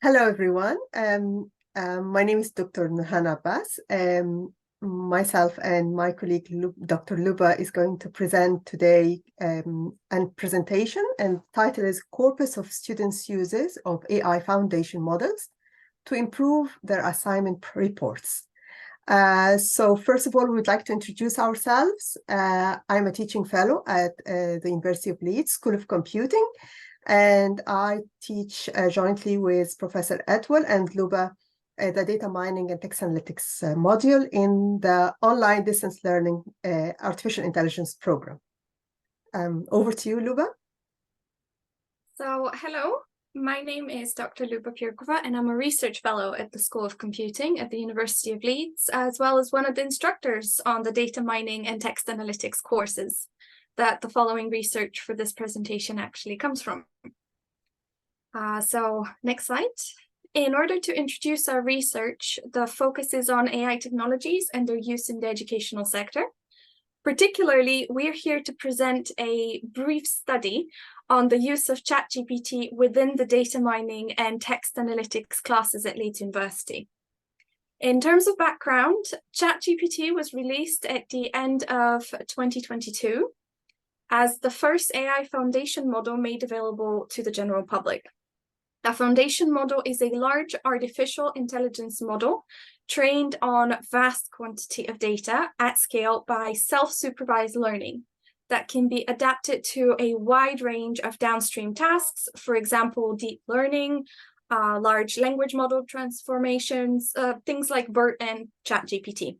Hello, everyone. My name is Dr. Noorhan Abbas. Myself and my colleague, Dr. Luba, is going to present today a presentation, and title is Corpus of Students' Uses of AI Foundation Models to Improve Their Assignment Reports. So first of all, we'd like to introduce ourselves. I'm a teaching fellow at the University of Leeds School of Computing, and I teach jointly with Professor Atwell and Luba the data mining and text analytics module in the online distance learning artificial intelligence program. Over to you, Luba. So, hello, my name is Dr. Luba Pirkova, and I'm a research fellow at the School of Computing at the University of Leeds, as well as one of the instructors on the data mining and text analytics courses that the following research for this presentation actually comes from. So next slide. In order to introduce our research, the focus is on AI technologies and their use in the educational sector. Particularly, we're here to present a brief study on the use of ChatGPT within the data mining and text analytics classes at Leeds University. In terms of background, ChatGPT was released at the end of 2022 as the first AI foundation model made available to the general public. A foundation model is a large artificial intelligence model trained on vast quantity of data at scale by self-supervised learning that can be adapted to a wide range of downstream tasks, for example, deep learning, large language model transformations, things like BERT and ChatGPT.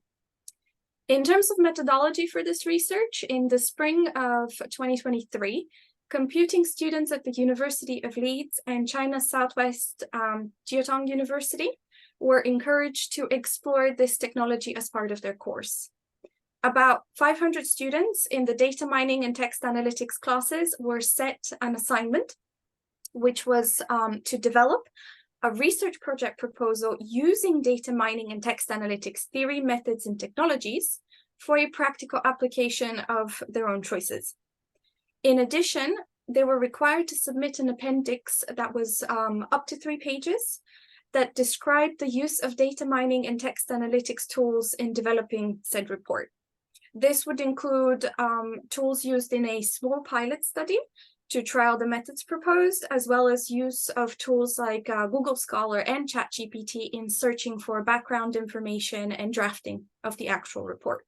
In terms of methodology for this research, in the spring of 2023, computing students at the University of Leeds and China's Southwest Jiaotong University were encouraged to explore this technology as part of their course. About 500 students in the data mining and text analytics classes were set an assignment, which was to develop a research project proposal using data mining and text analytics theory, methods, and technologies for a practical application of their own choices. In addition, they were required to submit an appendix that was up to 3 pages that described the use of data mining and text analytics tools in developing said report. This would include tools used in a small pilot study to trial the methods proposed, as well as use of tools like Google Scholar and ChatGPT in searching for background information and drafting of the actual report.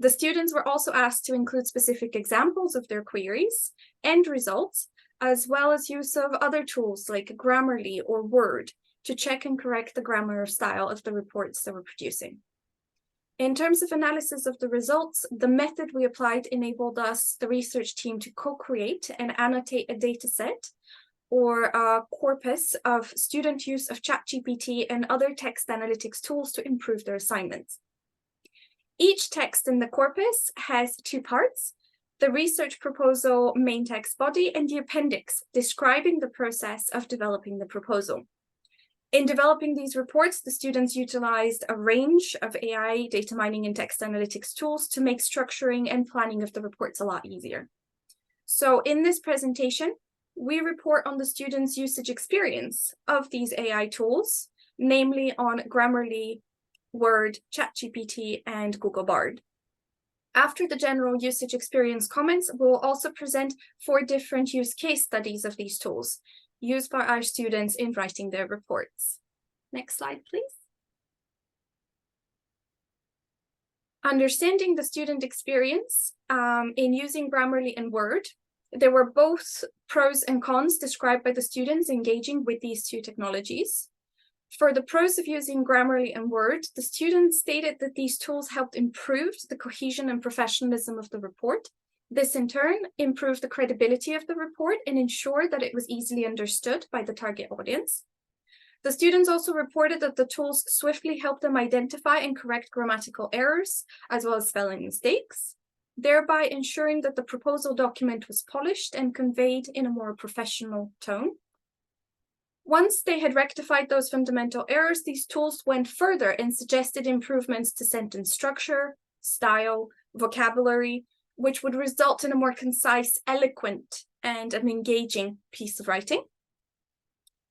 The students were also asked to include specific examples of their queries and results, as well as use of other tools like Grammarly or Word to check and correct the grammar style of the reports they were producing. In terms of analysis of the results, the method we applied enabled us, the research team, to co-create and annotate a data set or a corpus of student use of ChatGPT and other text analytics tools to improve their assignments. Each text in the corpus has 2 parts: the research proposal main text body and the appendix describing the process of developing the proposal. In developing these reports, the students utilized a range of AI, data mining, and text analytics tools to make structuring and planning of the reports a lot easier. So in this presentation, we report on the students' usage experience of these AI tools, namely on Grammarly, Word, ChatGPT, and Google Bard. After the general usage experience comments, we'll also present 4 different use case studies of these tools used by our students in writing their reports. Next slide, please. Understanding the student experience in using Grammarly and Word, there were both pros and cons described by the students engaging with these 2 technologies. For the pros of using Grammarly and Word, the students stated that these tools helped improve the cohesion and professionalism of the report. This, in turn, improved the credibility of the report and ensured that it was easily understood by the target audience. The students also reported that the tools swiftly helped them identify and correct grammatical errors, as well as spelling mistakes, thereby ensuring that the proposal document was polished and conveyed in a more professional tone. Once they had rectified those fundamental errors, these tools went further and suggested improvements to sentence structure, style, vocabulary, which would result in a more concise, eloquent, and an engaging piece of writing.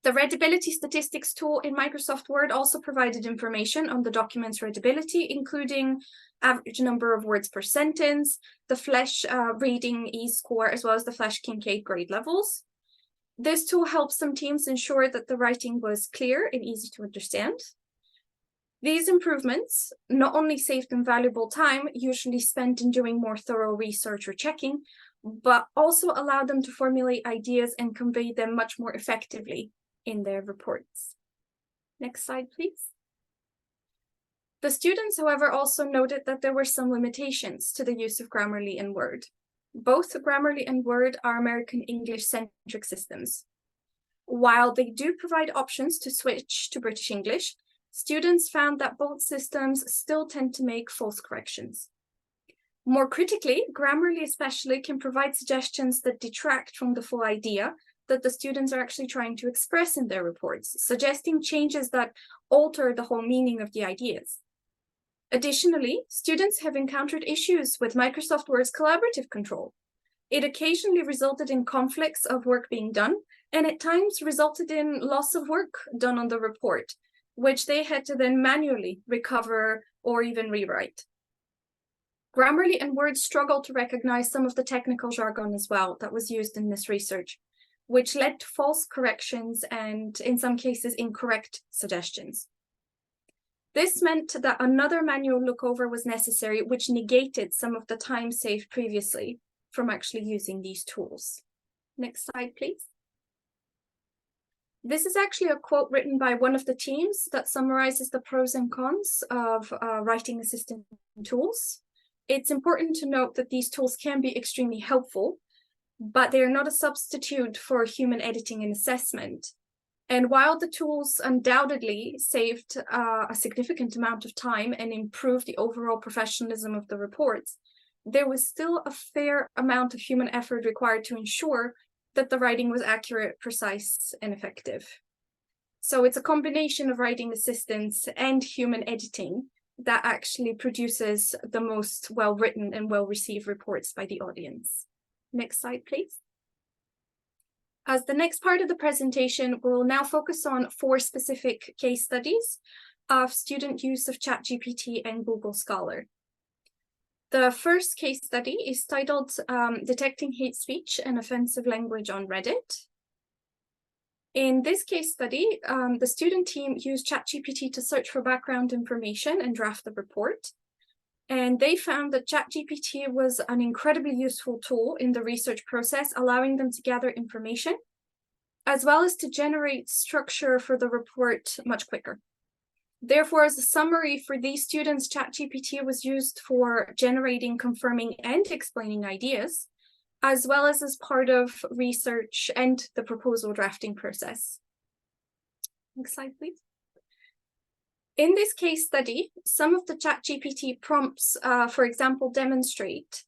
The readability statistics tool in Microsoft Word also provided information on the document's readability, including average number of words per sentence, the Flesch reading E-score, as well as the Flesch Kincaid grade levels. This tool helps some teams ensure that the writing was clear and easy to understand. These improvements not only saved them valuable time, usually spent in doing more thorough research or checking, but also allowed them to formulate ideas and convey them much more effectively in their reports. Next slide, please. The students, however, also noted that there were some limitations to the use of Grammarly and Word. Both Grammarly and Word are American English-centric systems. While they do provide options to switch to British English, students found that both systems still tend to make false corrections. More critically, Grammarly especially can provide suggestions that detract from the full idea that the students are actually trying to express in their reports, suggesting changes that alter the whole meaning of the ideas. Additionally, students have encountered issues with Microsoft Word's collaborative control. It occasionally resulted in conflicts of work being done, and at times resulted in loss of work done on the report, which they had to then manually recover or even rewrite. Grammarly and Word struggled to recognize some of the technical jargon as well that was used in this research, which led to false corrections and, in some cases, incorrect suggestions. This meant that another manual lookover was necessary, which negated some of the time saved previously from actually using these tools. Next slide, please. This is actually a quote written by one of the teams that summarizes the pros and cons of writing assistant tools. It's important to note that these tools can be extremely helpful, but they are not a substitute for human editing and assessment. And while the tools undoubtedly saved a significant amount of time and improved the overall professionalism of the reports, there was still a fair amount of human effort required to ensure that the writing was accurate, precise, and effective. So it's a combination of writing assistance and human editing that actually produces the most well-written and well-received reports by the audience. Next slide, please. As the next part of the presentation, we'll now focus on 4 specific case studies of student use of ChatGPT and Google Scholar. The first case study is titled Detecting Hate Speech and Offensive Language on Reddit. In this case study, the student team used ChatGPT to search for background information and draft the report. And they found that ChatGPT was an incredibly useful tool in the research process, allowing them to gather information, as well as to generate structure for the report much quicker. Therefore, as a summary for these students, ChatGPT was used for generating, confirming, and explaining ideas, as well as part of research and the proposal drafting process. Next slide, please. In this case study, some of the ChatGPT prompts, for example, demonstrate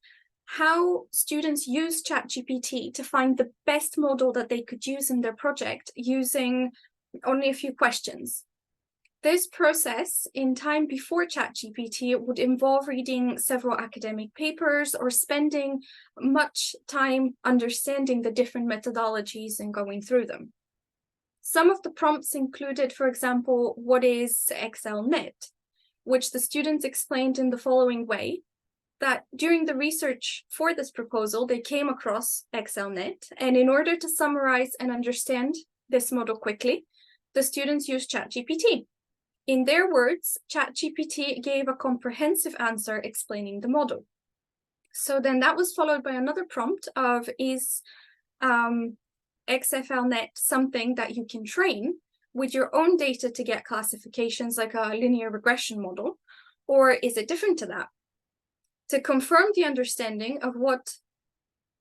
how students use ChatGPT to find the best model that they could use in their project using only a few questions. This process in time before ChatGPT would involve reading several academic papers or spending much time understanding the different methodologies and going through them. Some of the prompts included, for example, what is XLNet, which the students explained in the following way, that during the research for this proposal, they came across XLNet, and in order to summarize and understand this model quickly, the students used ChatGPT. In their words, ChatGPT gave a comprehensive answer explaining the model. So then that was followed by another prompt of, is XFLNet something that you can train with your own data to get classifications like a linear regression model, or is it different to that? To confirm the understanding of what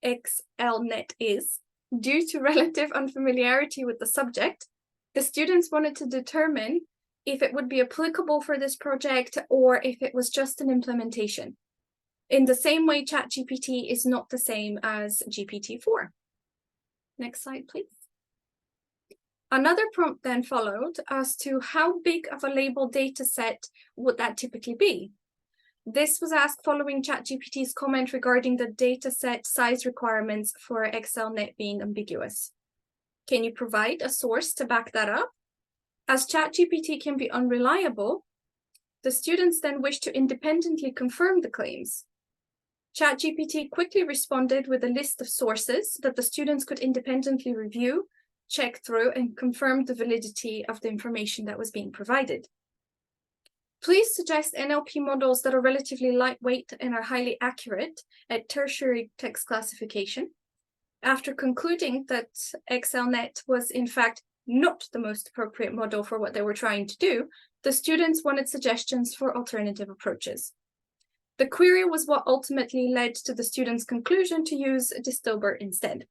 XLNet is, due to relative unfamiliarity with the subject, the students wanted to determine if it would be applicable for this project or if it was just an implementation. In the same way, ChatGPT is not the same as GPT-4. Next slide, please. Another prompt then followed as to how big of a label data set would that typically be. This was asked following ChatGPT's comment regarding the data set size requirements for XLNet being ambiguous. Can you provide a source to back that up? As ChatGPT can be unreliable, the students then wish to independently confirm the claims. ChatGPT quickly responded with a list of sources that the students could independently review, check through, and confirm the validity of the information that was being provided. Please suggest NLP models that are relatively lightweight and are highly accurate at tertiary text classification. After concluding that XLNet was in fact not the most appropriate model for what they were trying to do, the students wanted suggestions for alternative approaches. The query was what ultimately led to the students' conclusion to use Distober instead.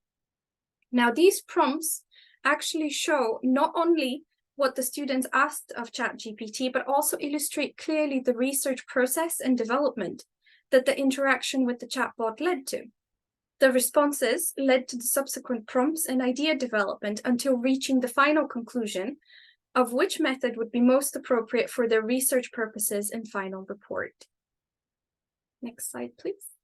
Now, these prompts actually show not only what the students asked of ChatGPT, but also illustrate clearly the research process and development that the interaction with the chatbot led to. The responses led to the subsequent prompts and idea development until reaching the final conclusion of which method would be most appropriate for their research purposes and final report. Next slide, please.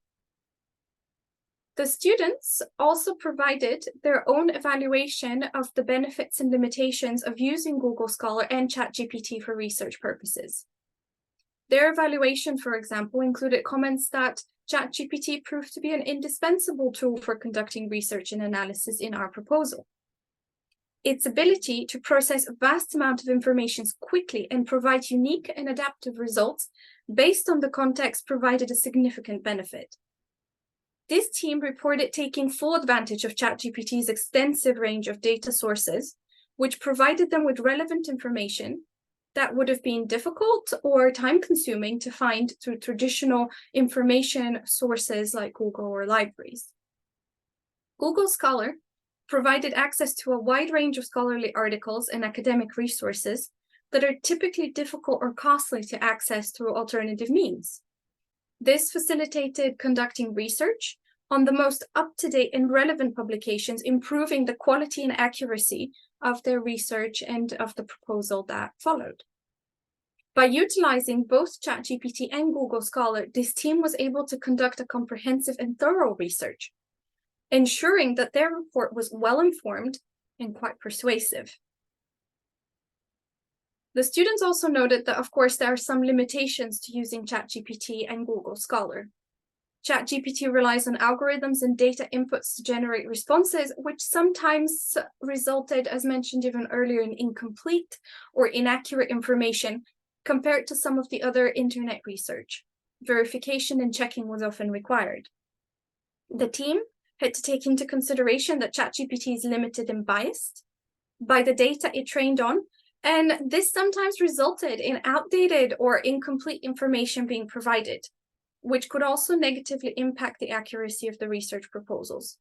The students also provided their own evaluation of the benefits and limitations of using Google Scholar and ChatGPT for research purposes. Their evaluation, for example, included comments that ChatGPT proved to be an indispensable tool for conducting research and analysis in our proposal. Its ability to process a vast amount of information quickly and provide unique and adaptive results based on the context provided a significant benefit. This team reported taking full advantage of ChatGPT's extensive range of data sources, which provided them with relevant information that would have been difficult or time-consuming to find through traditional information sources like Google or libraries. Google Scholar provided access to a wide range of scholarly articles and academic resources that are typically difficult or costly to access through alternative means. This facilitated conducting research on the most up-to-date and relevant publications, improving the quality and accuracy of their research and of the proposal that followed. By utilizing both ChatGPT and Google Scholar, this team was able to conduct a comprehensive and thorough research, ensuring that their report was well-informed and quite persuasive. The students also noted that, of course, there are some limitations to using ChatGPT and Google Scholar. ChatGPT relies on algorithms and data inputs to generate responses, which sometimes resulted, as mentioned even earlier, in incomplete or inaccurate information compared to some of the other internet research. Verification and checking was often required. The team had to take into consideration that ChatGPT is limited and biased by the data it trained on, and this sometimes resulted in outdated or incomplete information being provided, which could also negatively impact the accuracy of the research proposals.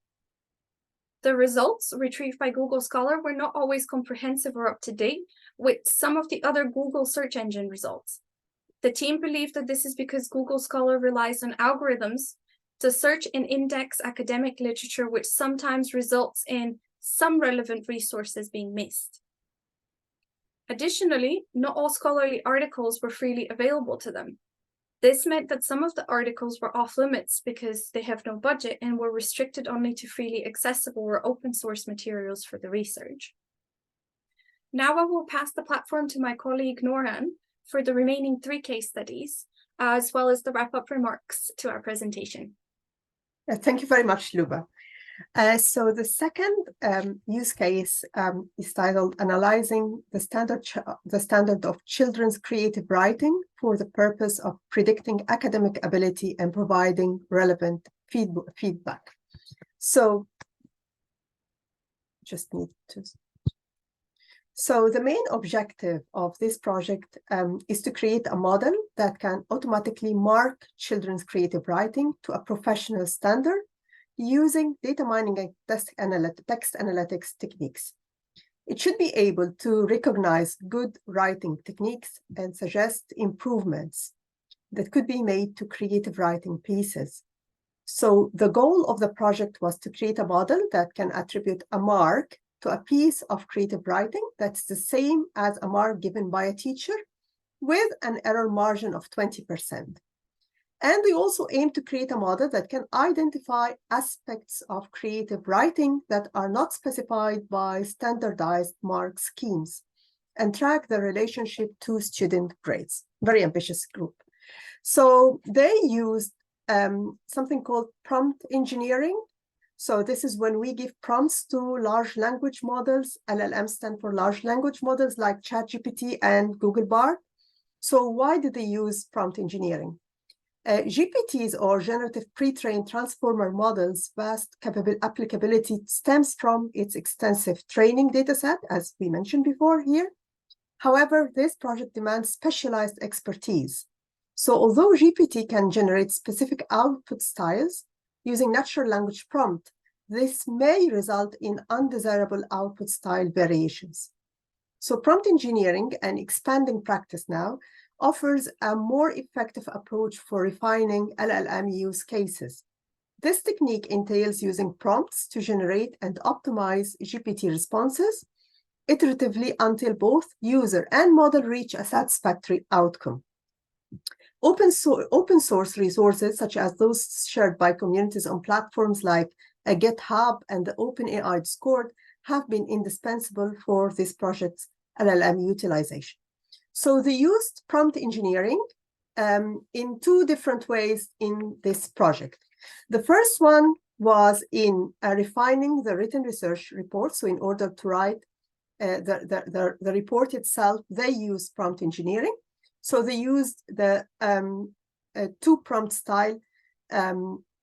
The results retrieved by Google Scholar were not always comprehensive or up-to-date with some of the other Google search engine results. The team believed that this is because Google Scholar relies on algorithms to search and index academic literature, which sometimes results in some relevant resources being missed. Additionally, not all scholarly articles were freely available to them. This meant that some of the articles were off limits because they have no budget and were restricted only to freely accessible or open source materials for the research. Now I will pass the platform to my colleague Noorhan for the remaining 3 case studies, as well as the wrap-up remarks to our presentation. Thank you very much, Luba. So the second use case is titled Analyzing the Standard of Children's Creative Writing for the Purpose of Predicting Academic Ability and Providing Relevant Feedback. So, So the main objective of this project is to create a model that can automatically mark children's creative writing to a professional standard using data mining and text analytics techniques. It should be able to recognize good writing techniques and suggest improvements that could be made to creative writing pieces. So the goal of the project was to create a model that can attribute a mark to a piece of creative writing that's the same as a mark given by a teacher with an error margin of 20%. And they also aim to create a model that can identify aspects of creative writing that are not specified by standardized mark schemes and track the relationship to student grades. Very ambitious group. So they used something called prompt engineering. So this is when we give prompts to large language models. LLMs stand for large language models like ChatGPT and Google Bard. So why did they use prompt engineering? GPTs, or generative pre-trained transformer models, vast applicability stems from its extensive training dataset, as we mentioned before here. However, this project demands specialized expertise. So although GPT can generate specific output styles using natural language prompt, this may result in undesirable output style variations. So prompt engineering, an expanding practice now, offers a more effective approach for refining LLM use cases. This technique entails using prompts to generate and optimize GPT responses iteratively until both user and model reach a satisfactory outcome. Open source resources, such as those shared by communities on platforms like GitHub and the OpenAI Discord, have been indispensable for this project's LLM utilization. So they used prompt engineering in two different ways in this project. The first one was in refining the written research report. So in order to write the report itself, they used prompt engineering. So they used the two prompt style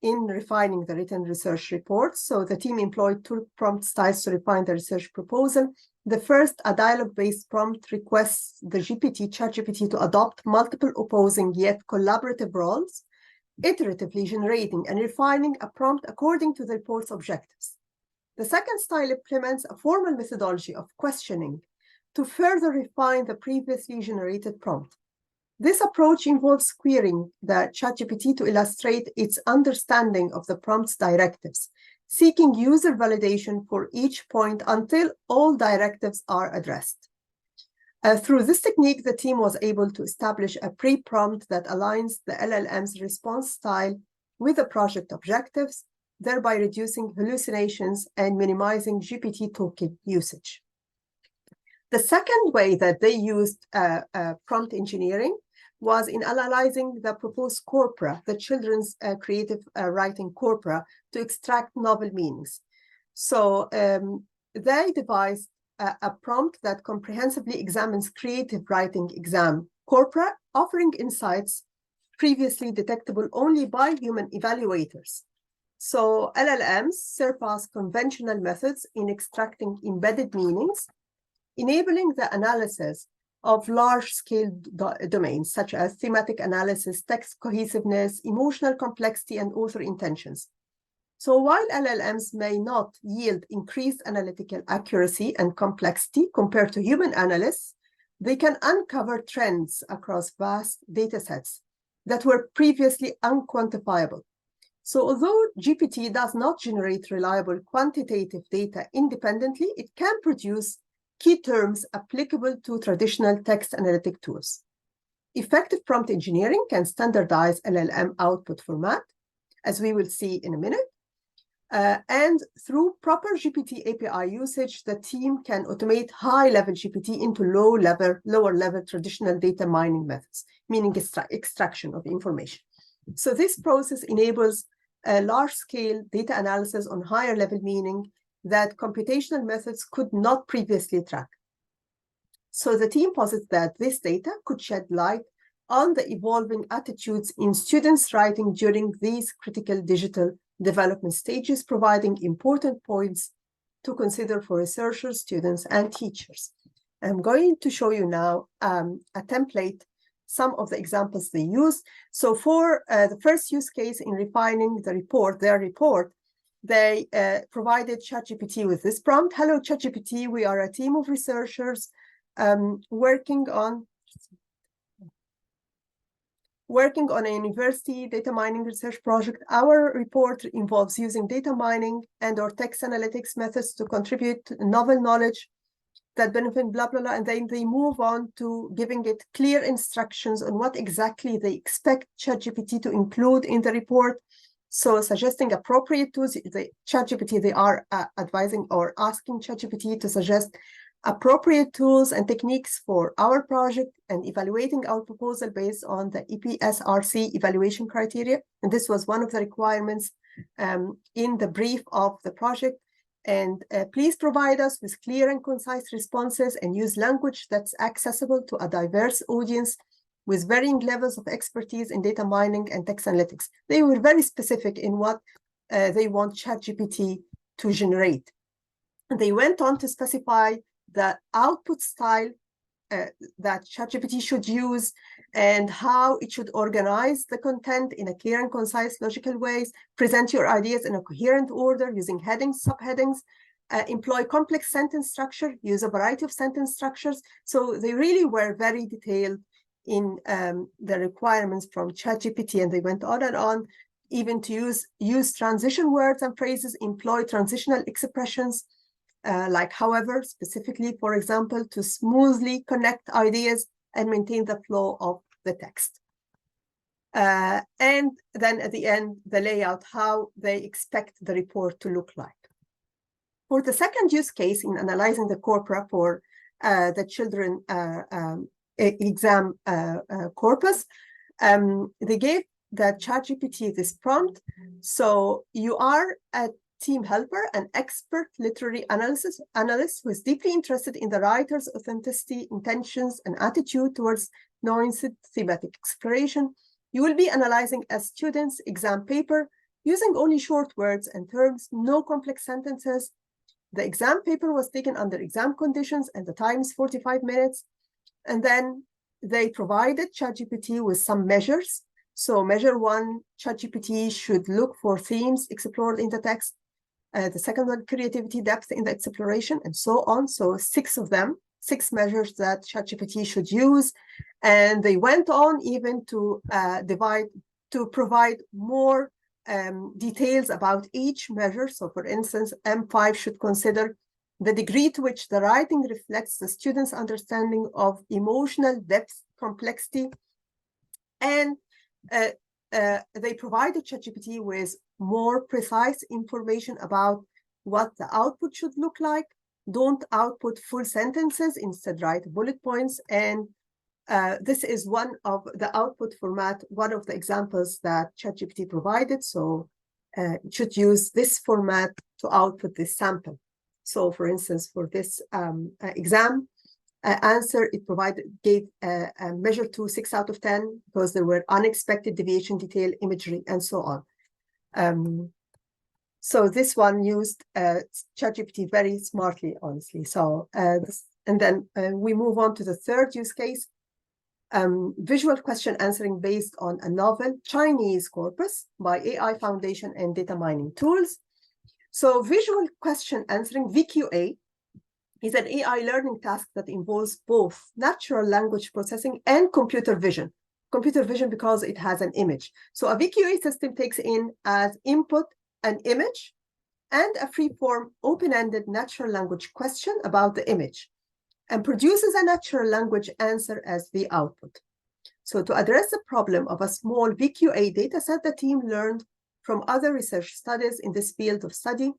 in refining the written research report. So the team employed two prompt styles to refine the research proposal. The first, a dialogue-based prompt, requests the ChatGPT to adopt multiple opposing yet collaborative roles, iteratively generating and refining a prompt according to the report's objectives. The second style implements a formal methodology of questioning to further refine the previously generated prompt. This approach involves querying the ChatGPT to illustrate its understanding of the prompt's directives, seeking user validation for each point until all directives are addressed. Through this technique, the team was able to establish a pre-prompt that aligns the LLM's response style with the project objectives, thereby reducing hallucinations and minimizing GPT token usage. The second way that they used prompt engineering was in analyzing the proposed corpora, the children's creative writing corpora, to extract novel meanings. So they devised a prompt that comprehensively examines creative writing exam corpora, offering insights previously detectable only by human evaluators. So LLMs surpass conventional methods in extracting embedded meanings, enabling the analysis of large-scale domains, such as thematic analysis, text cohesiveness, emotional complexity, and author intentions. So while LLMs may not yield increased analytical accuracy and complexity compared to human analysts, they can uncover trends across vast datasets that were previously unquantifiable. So although GPT does not generate reliable quantitative data independently, it can produce key terms applicable to traditional text analytic tools. Effective prompt engineering can standardize LLM output format, as we will see in a minute. And through proper GPT API usage, the team can automate high-level GPT into lower-level traditional data mining methods, meaning extraction of information. So this process enables a large-scale data analysis on higher-level meaning that computational methods could not previously track. So the team posits that this data could shed light on the evolving attitudes in students' writing during these critical digital development stages, providing important points to consider for researchers, students, and teachers. I'm going to show you now a template, some of the examples they use. So for the first use case in refining the report, their report, they provided ChatGPT with this prompt. Hello, ChatGPT, we are a team of researchers working on a university data mining research project. Our report involves using data mining and/or text analytics methods to contribute to novel knowledge that benefit, blah, blah, blah, and then they move on to giving it clear instructions on what exactly they expect ChatGPT to include in the report. So suggesting appropriate tools, ChatGPT, they are advising or asking ChatGPT to suggest appropriate tools and techniques for our project and evaluating our proposal based on the EPSRC evaluation criteria. And this was one of the requirements in the brief of the project. And please provide us with clear and concise responses and use language that's accessible to a diverse audience with varying levels of expertise in data mining and text analytics. They were very specific in what they want ChatGPT to generate. And they went on to specify the output style that ChatGPT should use and how it should organize the content in a clear and concise, logical ways, present your ideas in a coherent order using headings, subheadings, employ complex sentence structure, use a variety of sentence structures. So they really were very detailed in the requirements from ChatGPT, and they went on, even to use transition words and phrases, employ transitional expressions, like however, specifically, for example, to smoothly connect ideas and maintain the flow of the text. And then at the end, the layout, how they expect the report to look like. For the second use case in analyzing the corpora for the children exam corpus, they gave the ChatGPT this prompt. So you are a team helper, an expert literary analyst who is deeply interested in the writer's authenticity, intentions, and attitude towards nuanced thematic exploration. You will be analyzing a student's exam paper using only short words and terms, no complex sentences. The exam paper was taken under exam conditions and the time is 45 minutes. And then they provided ChatGPT with some measures. So measure 1, ChatGPT should look for themes explored in the text. The second one, creativity, depth in the exploration, and so on. So 6 of them, 6 measures that ChatGPT should use. And they went on even to provide more details about each measure. So for instance, M5 should consider the degree to which the writing reflects the student's understanding of emotional depth, complexity. And they provided ChatGPT with more precise information about what the output should look like. Don't output full sentences, instead write bullet points. And this is one of the output format, one of the examples that ChatGPT provided. So it should use this format to output this sample. So for instance, for this exam answer, it gave a measure 2 6 out of 10 because there were unexpected deviation, detail, imagery, and so on. So this one used ChatGPT very smartly, honestly. So and then we move on to the third use case, visual question answering based on a novel Chinese corpus by AI Foundation and data mining tools. So visual question answering, VQA, is an AI learning task that involves both natural language processing and computer vision. Computer vision because it has an image. So a VQA system takes in as input an image and a free-form, open-ended natural language question about the image and produces a natural language answer as the output. So to address the problem of a small VQA dataset, the team learned from other research studies in this field of study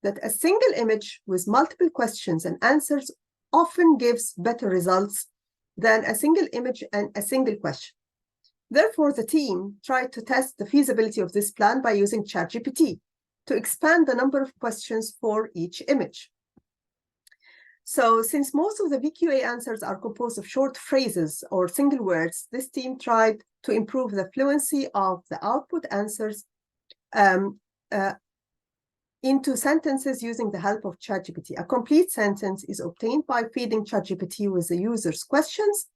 that a single image with multiple questions and answers often gives better results than a single image and a single question. Therefore, the team tried to test the feasibility of this plan by using ChatGPT to expand the number of questions for each image. So since most of the VQA answers are composed of short phrases or single words, this team tried to improve the fluency of the output answers into sentences using the help of ChatGPT. A complete sentence is obtained by feeding ChatGPT with the user's questions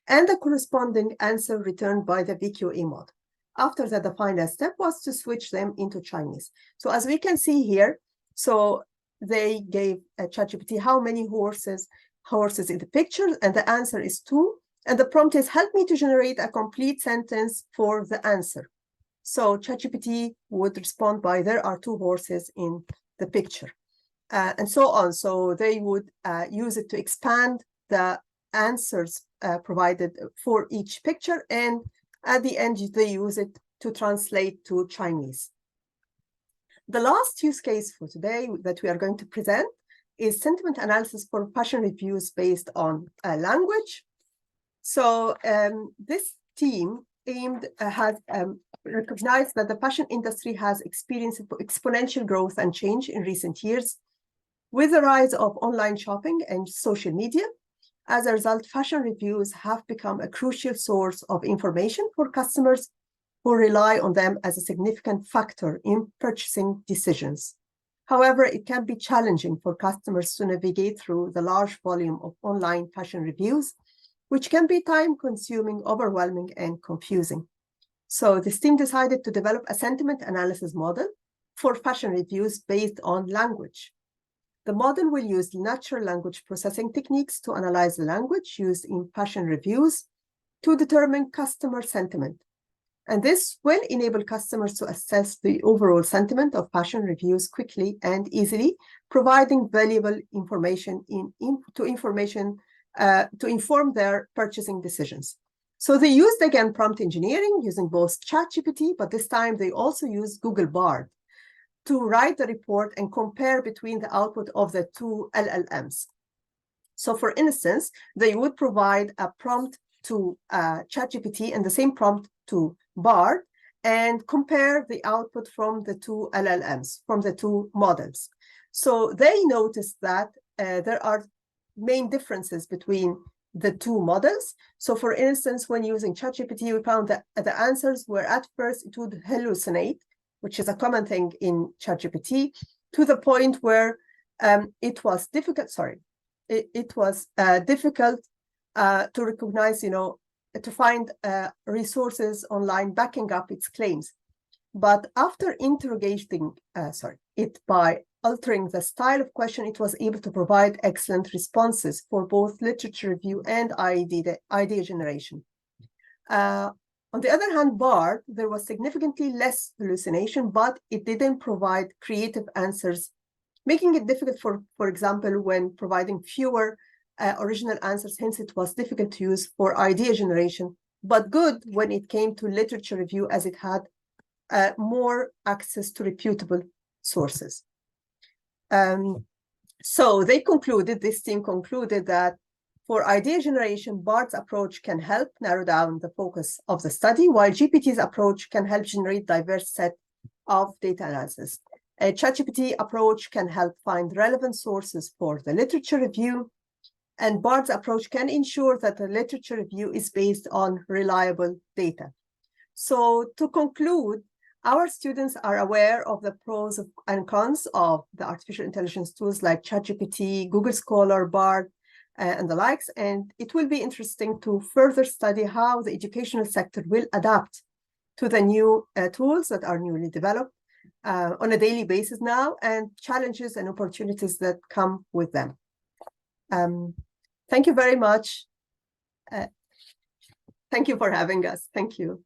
and the corresponding answer returned by the VQA model. After that, the final step was to switch them into Chinese. So as we can see here, so they gave ChatGPT how many horses in the picture, and the answer is 2. And the prompt is, help me to generate a complete sentence for the answer. So ChatGPT would respond by, there are 2 horses in the picture. and so on. So they would use it to expand the answers provided for each picture, and at the end, they use it to translate to Chinese. The last use case for today that we are going to present is sentiment analysis for fashion reviews based on language. So this team has recognized that the fashion industry has experienced exponential growth and change in recent years with the rise of online shopping and social media. As a result, fashion reviews have become a crucial source of information for customers who rely on them as a significant factor in purchasing decisions. However, it can be challenging for customers to navigate through the large volume of online fashion reviews, which can be time-consuming, overwhelming, and confusing. So this team decided to develop a sentiment analysis model for fashion reviews based on language. The model will use natural language processing techniques to analyze the language used in fashion reviews to determine customer sentiment. And this will enable customers to assess the overall sentiment of fashion reviews quickly and easily, providing valuable information to inform their purchasing decisions. So they used, again, prompt engineering using both ChatGPT, but this time they also used Google Bard to write the report and compare between the output of the two LLMs. So for instance, they would provide a prompt to ChatGPT and the same prompt to Bard and compare the output from the two LLMs, from the two models. So they noticed that there are main differences between the two models. So for instance, when using ChatGPT, we found that the answers were at first, it would hallucinate, which is a common thing in ChatGPT, to the point where it was difficult, difficult to recognize, to find resources online backing up its claims. But after interrogating it by altering the style of question, it was able to provide excellent responses for both literature review and idea generation. On the other hand, Bard, there was significantly less hallucination, but it didn't provide creative answers, making it difficult for example, when providing fewer original answers. Hence, it was difficult to use for idea generation, but good when it came to literature review, as it had more access to reputable sources. So this team concluded that for idea generation, Bard's approach can help narrow down the focus of the study, while GPT's approach can help generate diverse set of data analysis. A ChatGPT approach can help find relevant sources for the literature review, and Bard's approach can ensure that the literature review is based on reliable data. So to conclude, our students are aware of the pros and cons of the artificial intelligence tools like ChatGPT, Google Scholar, Bard, and the likes, and it will be interesting to further study how the educational sector will adapt to the new tools that are newly developed on a daily basis now, and challenges and opportunities that come with them. Thank you very much. Thank you for having us. Thank you.